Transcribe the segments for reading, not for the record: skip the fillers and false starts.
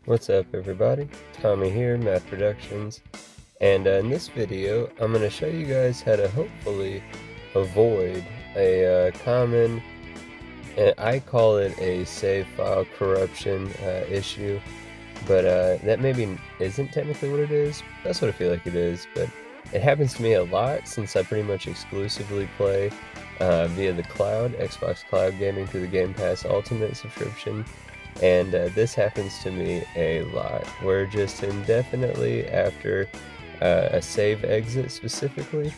What's up everybody? Tommy here, Math Productions, and in this video I'm going to show you guys how to hopefully avoid a common, I call it a save file corruption issue, but that maybe isn't technically what it is. That's what I feel like it is, but it happens to me a lot since I pretty much exclusively play via the cloud, Xbox Cloud Gaming through the Gamepass Ultimate subscription. And this happens to me a lot, where just indefinitely after a save exit specifically,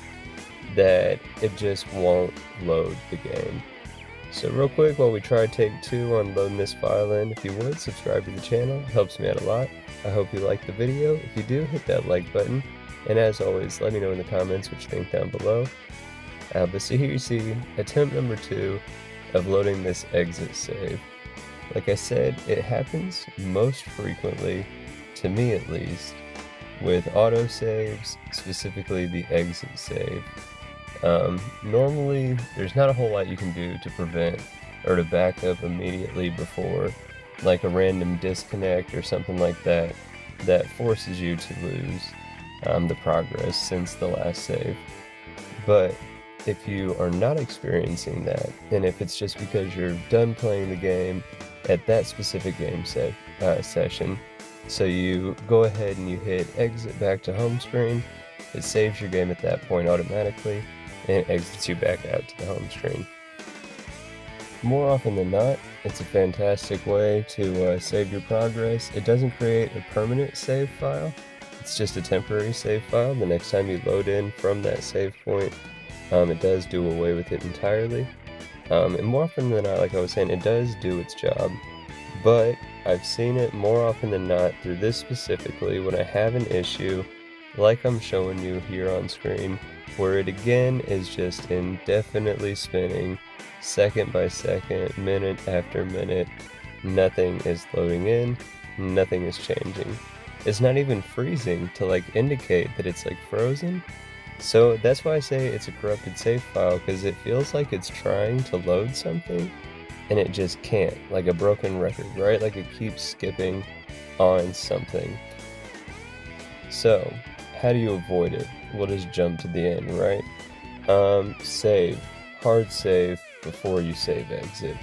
that it just won't load the game. So real quick, while we try take two on loading this file in, if you would, subscribe to the channel, it helps me out a lot. I hope you like the video. If you do, hit that like button, and as always, let me know in the comments what you think down below. But so here you see attempt number 2 of loading this exit save. Like I said, it happens most frequently, to me at least, with autosaves, specifically the exit save. Normally, there's not a whole lot you can do to prevent or to back up immediately before, like a random disconnect or something like that, that forces you to lose the progress since the last save. But if you are not experiencing that, and if it's just because you're done playing the game at that specific game session, so you go ahead and you hit exit back to home screen, it saves your game at that point automatically, and it exits you back out to the home screen. More often than not, it's a fantastic way to save your progress. It doesn't create a permanent save file, it's just a temporary save file. The next time you load in from that save point, it does do away with it entirely. And more often than not, like I was saying, it does do its job, but I've seen it more often than not through this specifically when I have an issue like I'm showing you here on screen, where it again is just indefinitely spinning, second by second, minute after minute. Nothing is loading in, nothing is changing. It's not even freezing to like indicate that it's like frozen. So that's why I say it's a corrupted save file, because it feels like it's trying to load something and it just can't, like a broken record, right? Like it keeps skipping on something. So how do you avoid it? We'll just jump to the end, right? Save, hard save before you save exit.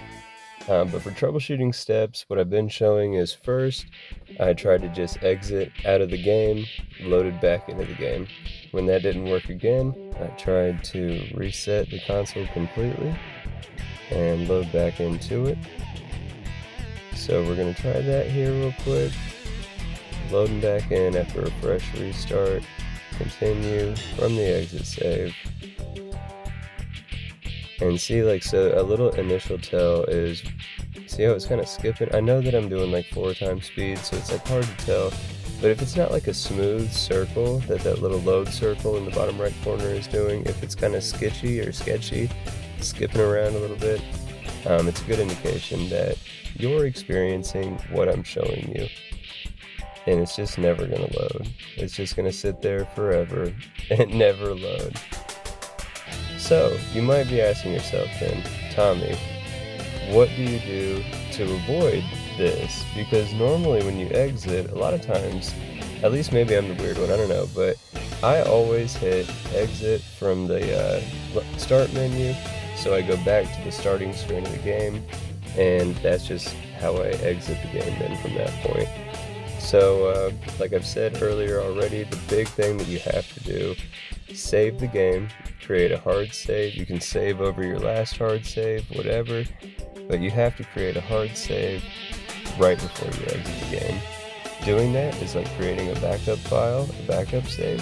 But for troubleshooting steps, what I've been showing is first, I tried to just exit out of the game, loaded back into the game. When that didn't work again, I tried to reset the console completely and load back into it. So we're going to try that here real quick. Loading back in after a fresh restart. Continue from the exit save. And see, like, so a little initial tell is, see how it's kind of skipping? I know that I'm doing like 4 times speed, so it's like hard to tell. But if it's not like a smooth circle that little load circle in the bottom right corner is doing, if it's kind of sketchy, skipping around a little bit, it's a good indication that you're experiencing what I'm showing you. And it's just never going to load. It's just going to sit there forever and never load. So, you might be asking yourself then, Tommy, what do you do to avoid this? Because normally when you exit, a lot of times, at least maybe I'm the weird one, I don't know, but I always hit exit from the start menu, so I go back to the starting screen of the game, and that's just how I exit the game then from that point. So, like I've said earlier already, the big thing that you have to do, save the game, create a hard save. You can save over your last hard save, whatever, but you have to create a hard save right before you exit the game. Doing that is like creating a backup file, a backup save.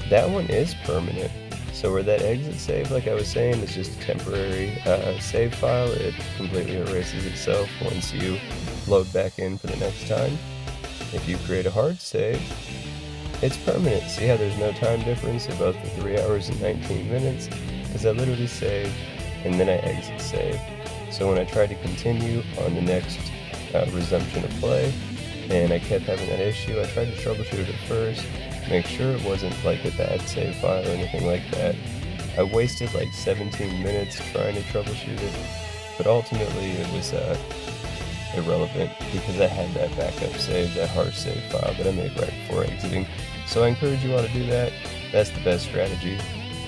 That one is permanent. So where that exit save, like I was saying, is just a temporary save file, it completely erases itself once you load back in for the next time. If you create a hard save, it's permanent. See how there's no time difference about the 3 hours and 19 minutes? Because I literally saved and then I exit save. So when I tried to continue on the next resumption of play, and I kept having that issue, I tried to troubleshoot it at first, make sure it wasn't like a bad save file or anything like that. I wasted like 17 minutes trying to troubleshoot it, but ultimately it irrelevant because I had that backup save, that hard save file that I made right before exiting. So I encourage you all to do that. That's the best strategy.